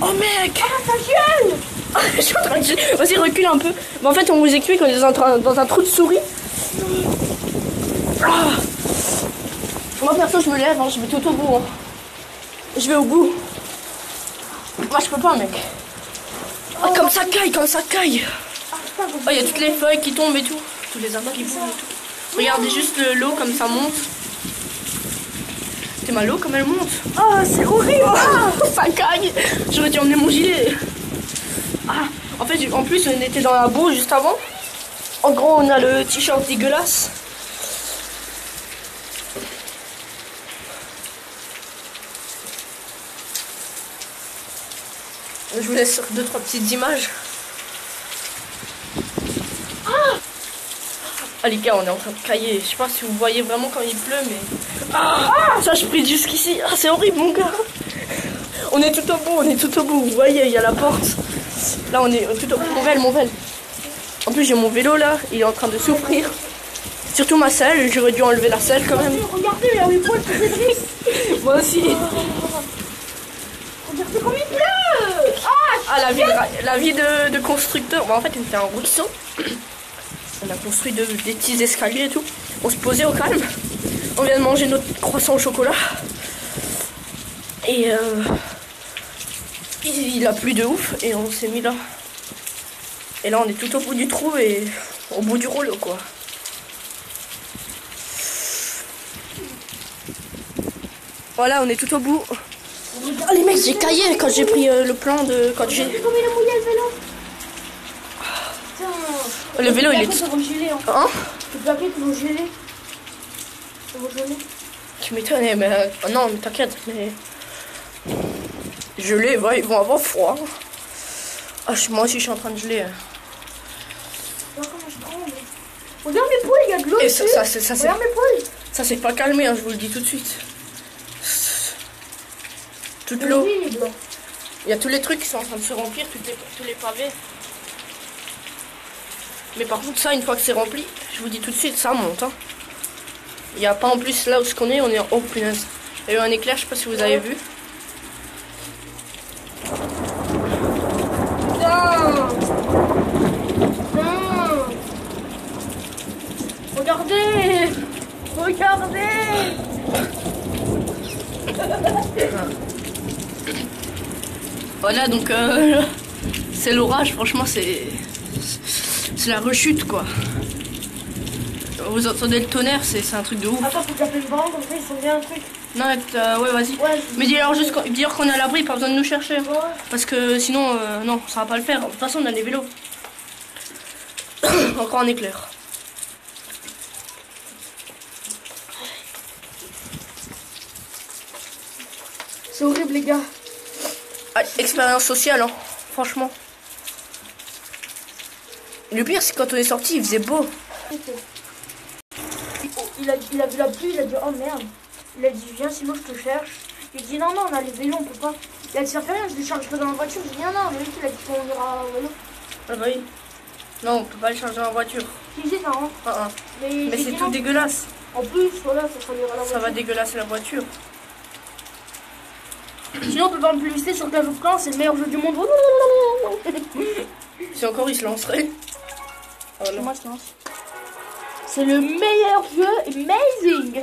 Oh mec! Ah, ta gueule! Je suis en train de... Vas-y, recule un peu. Mais en fait, on vous explique qu'on est dans un trou de souris. Ah. Moi, perso, je me lève, hein, je vais tout au bout. Hein. Je vais au bout. Moi, je peux pas, mec. Ah, comme ça caille, comme ça caille. Oh, il y a toutes les feuilles qui tombent et tout. Tous les arbres qui bougent et tout. Regardez juste l'eau comme ça monte. C'est ma l'eau comme elle monte. Oh, c'est horrible! Ah, ça caille. J'aurais dû emmener mon gilet. Ah, en fait, en plus, on était dans la boue juste avant. En gros, on a le t-shirt dégueulasse. Je vous laisse sur 2-3 petites images. Ah les gars, on est en train de cailler. Je sais pas si vous voyez vraiment quand il pleut, mais... Ah, ça je prie jusqu'ici. Ah, c'est horrible mon gars. On est tout au bout, on est tout au bout. Vous voyez, il y a la porte. Là, on est tout au bout. Mon vélo. En plus, j'ai mon vélo là. Il est en train de souffrir. Surtout ma selle. J'aurais dû enlever la selle quand même. Regardez, il y a les poils qui s'étrissent. Moi aussi. Regardez comme il pleut. Ah, la vie de constructeur. Bon, en fait, on fait un ruisseau. On a construit des petits escaliers et tout. On se posait au calme. On vient de manger notre croissant au chocolat. Et il a plu de ouf. Et on s'est mis là. Et là, on est tout au bout du trou et au bout du rouleau, quoi. Voilà, on est tout au bout. Oh les mecs, j'ai caillé quand j'ai pris le plan de... Quand j'ai... Regardez comme il a mouillé le vélo. Putain. Le vélo, il est... Ça va geler, hein. Hein? Les plaquettes vont geler. Ça va geler. Tu m'étonnes, mais... Oh non, mais t'inquiète, mais... Geler, ouais, ils vont avoir froid. Ah, moi aussi, je suis en train de geler. Regarde comment je tremble. Regarde mes poules, il y a de l'eau Et dessus. Regarde mes poules. Ça s'est pas calmé, hein, je vous le dis tout de suite. Toute l'eau. Il y a tous les trucs qui sont en train de se remplir, tous les pavés. Mais par contre, ça, une fois que c'est rempli, je vous dis tout de suite, ça monte. Hein. Il n'y a pas en plus là où on est en haut, punaise. Il y a eu un éclair, je sais pas si vous avez vu. Putain. Putain. Regardez. Regardez. Voilà, donc c'est l'orage, franchement, c'est la rechute, quoi. Vous entendez le tonnerre, c'est un truc de ouf. Attends, faut taper une bande, comme ça ils sont bien un truc. Non, ouais, vas-y. Ouais, mais dis-leur juste dire qu'on est à l'abri, pas besoin de nous chercher. ouais. Parce que sinon, non, ça va pas le faire. De toute façon, on a les vélos. Encore un éclair. C'est horrible, les gars. Ah, expérience sociale, hein, franchement. Le pire, c'est quand on est sorti, il faisait beau. Il a vu la pluie, il a dit oh merde. Il a dit viens sinon je te cherche. Il dit non, on a les vélos, on peut pas. Il a dit ça fait rien, je les charge pas dans la voiture. J'ai dit non, le mec il a dit qu'on ira au vélo. Ah bah oui. Non, on peut pas le charger en voiture. Si, c'est ça, hein. Mais c'est tout non. dégueulasse. En plus, voilà, ça salira la voiture. Ça va dégueulasser la voiture. Sinon, on peut pas me publicité sur Clash of Clans, c'est le meilleur jeu du monde. Si encore il se lancerait. Voilà. Moi, je lance. C'est le meilleur jeu, amazing.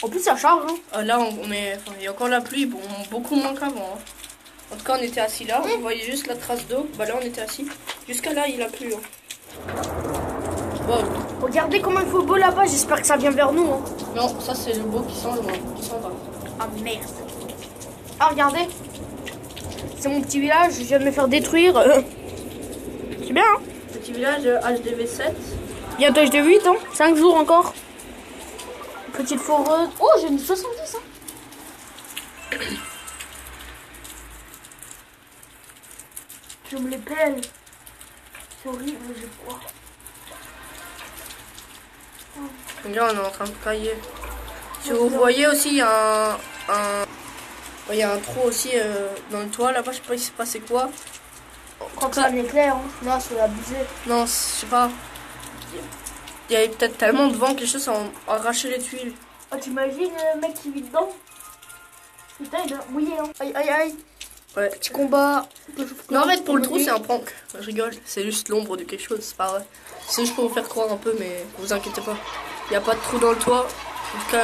En plus, ça charge. Hein. Ah, là, il y a encore la pluie, bon, beaucoup moins qu'avant. Hein. En tout cas, on était assis là, on voyait juste la trace d'eau. Bah là, on était assis. Jusqu'à là, il a plu. Hein. Wow. Regardez comment il faut beau là-bas, j'espère que ça vient vers nous. Hein. Non, ça c'est le beau qui s'en va. Ah merde. Ah regardez, c'est mon petit village, je viens de me faire détruire. C'est bien hein. Petit village HDV 7. Bientôt HDV 8 hein, 5 jours encore. Petite forêt. Oh j'ai mis 70 hein. Je me les pèle. C'est horrible, j'ai froid. Regarde, on est en train de cailler. Si vous voyez aussi, il y a il y a un trou aussi dans le toit là-bas, je sais pas il s'est passé quoi. Je crois que c'est un éclair, hein. Non, c'est abusé. Non, je sais pas. Il y avait peut-être tellement de vent que les choses ont arraché les tuiles. Oh, t'imagines le mec qui vit dedans? Putain, il est mouillé, hein. Aïe, aïe, aïe. Ouais. Petit combat. Non, en fait, pour le trou, c'est un prank. Je rigole. C'est juste l'ombre de quelque chose, c'est pas vrai. C'est juste pour vous faire croire un peu, mais vous inquiétez pas. Il n'y a pas de trou dans le toit. En tout cas,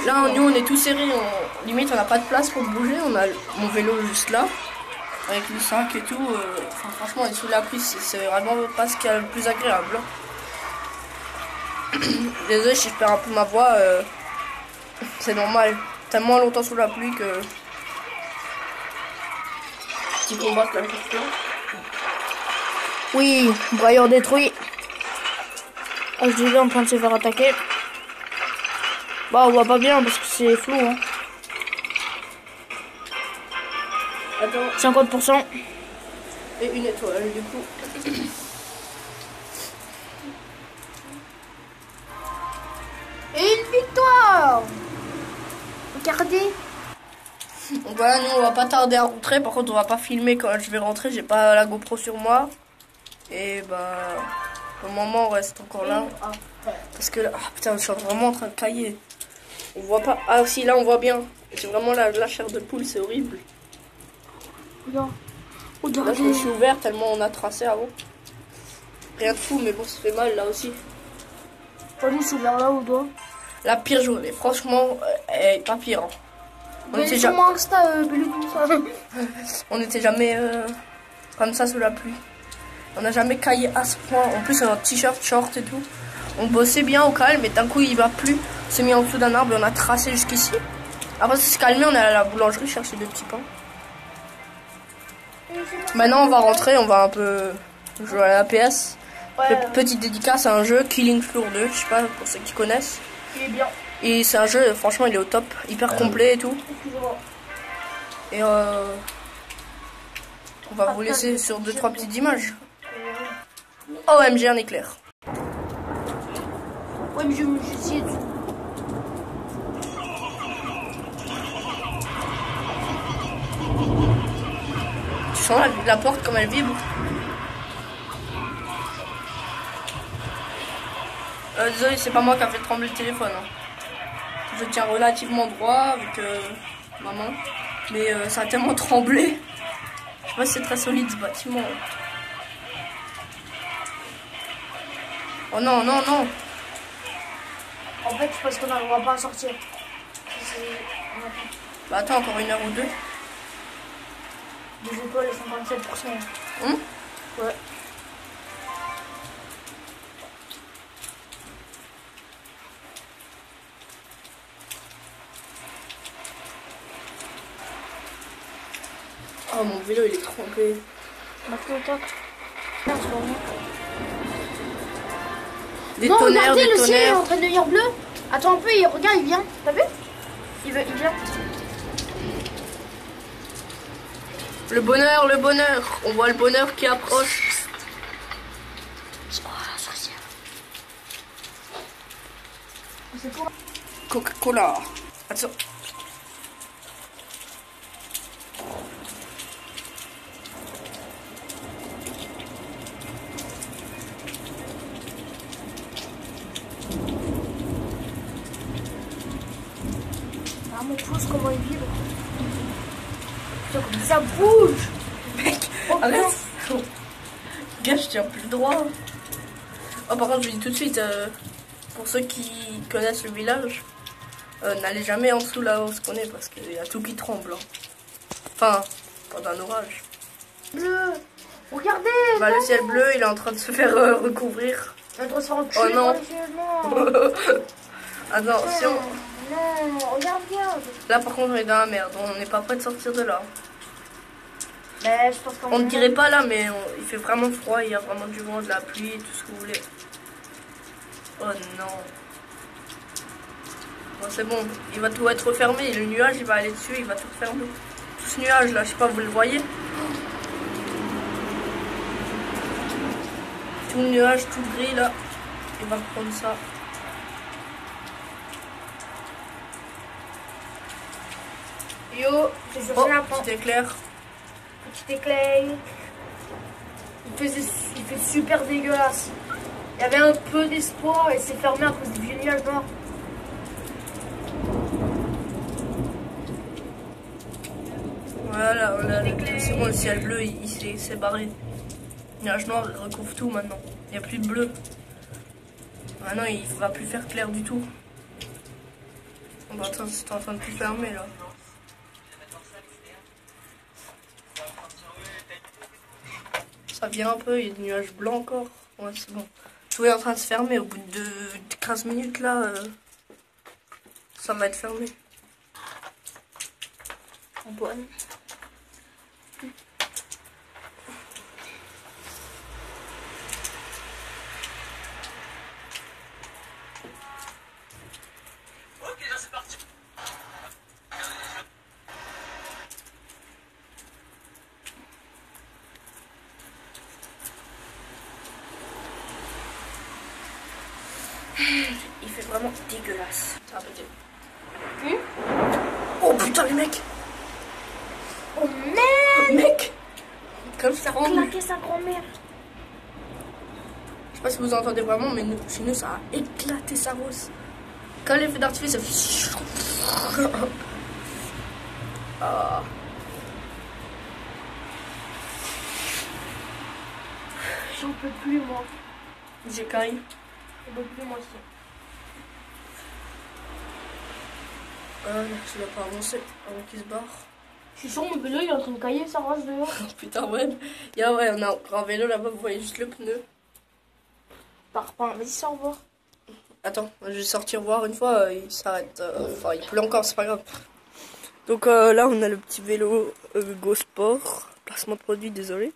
là, nous, on est tous serrés. Limite, on n'a pas de place pour bouger. On a mon vélo juste là, avec le sac et tout. Enfin, franchement, on est sous la pluie. C'est vraiment pas ce qu'il y a le plus agréable. Désolé si je perds un peu ma voix. C'est normal. Tellement longtemps sous la pluie que... Petit combat là. Oui, broyeur détruit. HDV en train de se faire attaquer. Bah, on voit pas bien parce que c'est flou. Hein. Attends. 50%. Et une étoile, du coup. Et une victoire. Regardez. Donc voilà, nous on va pas tarder à rentrer. Par contre, on va pas filmer quand je vais rentrer. J'ai pas la GoPro sur moi. Et bah, pour le moment, on reste encore là. Parce que là, ah, putain, je suis vraiment en train de cailler. On voit pas. Ah, si, là on voit bien. C'est vraiment la chair de poule, c'est horrible. Regarde. Là, je me suis ouvert tellement on a tracé avant. Rien de fou, mais bon, ça fait mal là aussi. Toi, je me suis ouvert là au doigt. La pire journée, franchement, pas pire. Hein. On était jamais comme ça sous la pluie. On n'a jamais caillé à ce point. En plus, on a un t-shirt, short et tout. On bossait bien au calme, mais d'un coup, il va plus. On s'est mis en dessous d'un arbre et on a tracé jusqu'ici. Après, ça s'est calmé, on est allé à la boulangerie chercher des petits pains. Maintenant, on va rentrer, on va un peu jouer à la PS. Ouais. Petite dédicace à un jeu, Killing Floor 2, je sais pas pour ceux qui connaissent. Il est bien. Et c'est un jeu, franchement, il est au top, hyper complet et tout. Et on va vous laisser sur 2-3 petites images. OMG, un éclair. Ouais, mais je me suis essayé dessus. Tu sens la porte comme elle vibre. Désolé, c'est pas moi qui a fait trembler le téléphone. Hein. Je tiens relativement droit avec ma main. Mais ça a tellement tremblé. Je sais pas si c'est très solide ce bâtiment. Oh non, non, non. En fait, c'est parce qu'on n'arrivera pas à sortir. Bah attends, encore 1 heure ou 2. Les étoiles, elles sont 27%. Ouais. Oh, mon vélo il est trempé. Des non, tonnerres, regardez, des le ciel est tonnerres. en train de devenir bleu. Attends un peu, regarde, il vient. T'as vu? Il vient. Le bonheur, le bonheur. On voit le bonheur qui approche. Oh, la sorcière. C'est quoi? Coca-Cola. Attends. Ah, mon pouce, comment il vibre. Putain, comme ça bouge. Mec, oh, arrête. Gars, je tiens plus droit. Oh, par contre, je vous dis tout de suite, pour ceux qui connaissent le village, n'allez jamais en dessous là où ce qu'on est parce qu'il y a tout qui tremble. Hein. Enfin, pendant un orage. Bleu. Regardez. Bah, le ciel bleu, il est en train de se faire recouvrir. Il est en train de se faire Oh non. Non. Attention. Non, regarde. Là, par contre, on est dans la merde. On n'est pas prêt de sortir de là. Mais je pense qu'on On ne dirait pas là, mais il fait vraiment froid. Il y a vraiment du vent, de la pluie, tout ce que vous voulez. Oh non. Bon, c'est bon. Il va tout être fermé. Le nuage, il va aller dessus. Il va tout fermer. Tout ce nuage là, je sais pas, vous le voyez? Tout le nuage, tout gris là. Il va prendre ça. Yo, c'est sur Oh, la petit éclair. Petit éclair. Il fait super dégueulasse. Il y avait un peu d'espoir et c'est fermé à cause du vieux nuage noir. Voilà, Voilà, c'est bon, le ciel bleu, il s'est barré. Le nuage noir, il recouvre tout maintenant. Il n'y a plus de bleu. Maintenant, il va plus faire clair du tout. C'est en train de tout fermer là. Ça vient un peu, il y a des nuages blancs encore. Ouais, c'est bon. Tout est en train de se fermer. Au bout de 15 minutes là, ça va être fermé. Antoine. Il fait vraiment dégueulasse. Ça va péter. Oh putain, les mecs! Oh merde! Mec! Comme ça a claqué sa grand-mère. Je sais pas si vous entendez vraiment, mais chez nous ça a éclaté sa rose. Quand les feux d'artifice, ça fait. Ah. J'en peux plus, moi. J'ai caillé. J'en peux plus, moi aussi. Je dois pas avancer avant qu'il se barre. Je suis sûr, mon vélo il est en train de cailler sa race dehors. Putain, ouais. Ouais, on a encore un vélo là-bas, vous voyez juste le pneu. Pars pas, vas-y, ça, au revoir. Attends, je vais sortir voir une fois, il s'arrête. Enfin, il pleut encore, c'est pas grave. Donc là, on a le petit vélo Go Sport. Placement de produit, désolé.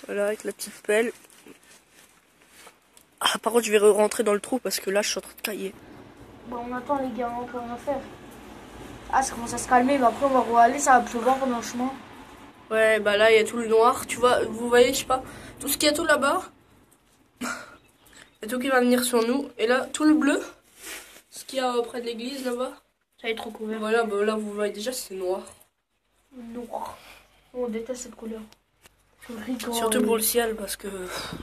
Voilà, avec la petite pelle. Ah, par contre, je vais rentrer dans le trou parce que là, je suis en train de cailler. Bon, on attend, les gars, on peut rien faire. Ah, ça commence à se calmer, mais après, on va aller, ça va pleuvoir pendant le chemin. Ouais, bah là, il y a tout le noir. Tu vois, vous voyez, je sais pas, tout ce qu'il y a tout là-bas. Il y a tout qui va venir sur nous. Et là, tout le bleu, ce qu'il y a près de l'église là-bas. Ça va être trop couvert. Voilà, bah là, vous voyez déjà, c'est noir. Noir. On déteste cette couleur. Surtout pour le ciel, parce que...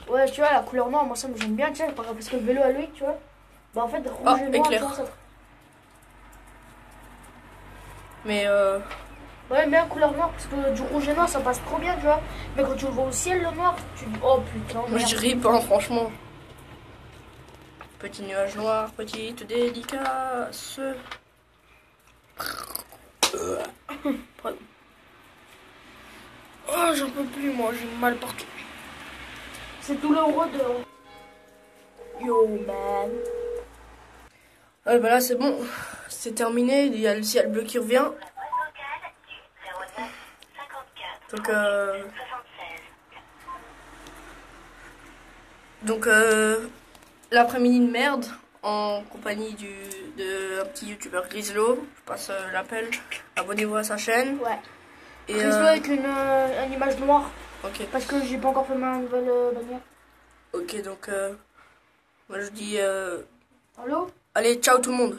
Ouais, tu vois, la couleur noire, moi, ça me j'aime bien, tu sais, parce que le vélo à lui, tu vois. Bah, en fait, rouge Ah, et noir, éclair. tu vois, ça... Mais Ouais, bien couleur noire, parce que du rouge et noir, ça passe trop bien, tu vois. Mais quand tu le vois au ciel, le noir, tu dis, oh putain, moi, merde. je rip, hein, franchement. Petit nuage noir, petite dédicace. Pardon. Oh, j'en peux plus, moi, j'ai mal partout. C'est douloureux de... Yo, man. Ouais, bah là, c'est bon. C'est terminé. Il y a le ciel bleu qui revient. Donc, l'après-midi de merde, en compagnie de un petit youtubeur Grislo. Je passe l'appel. Abonnez-vous à sa chaîne. Ouais. Et Grislo avec une image noire. Ok. Parce que j'ai pas encore fait ma nouvelle bannière. Ok, donc, moi je dis... Allô? allez, ciao tout le monde.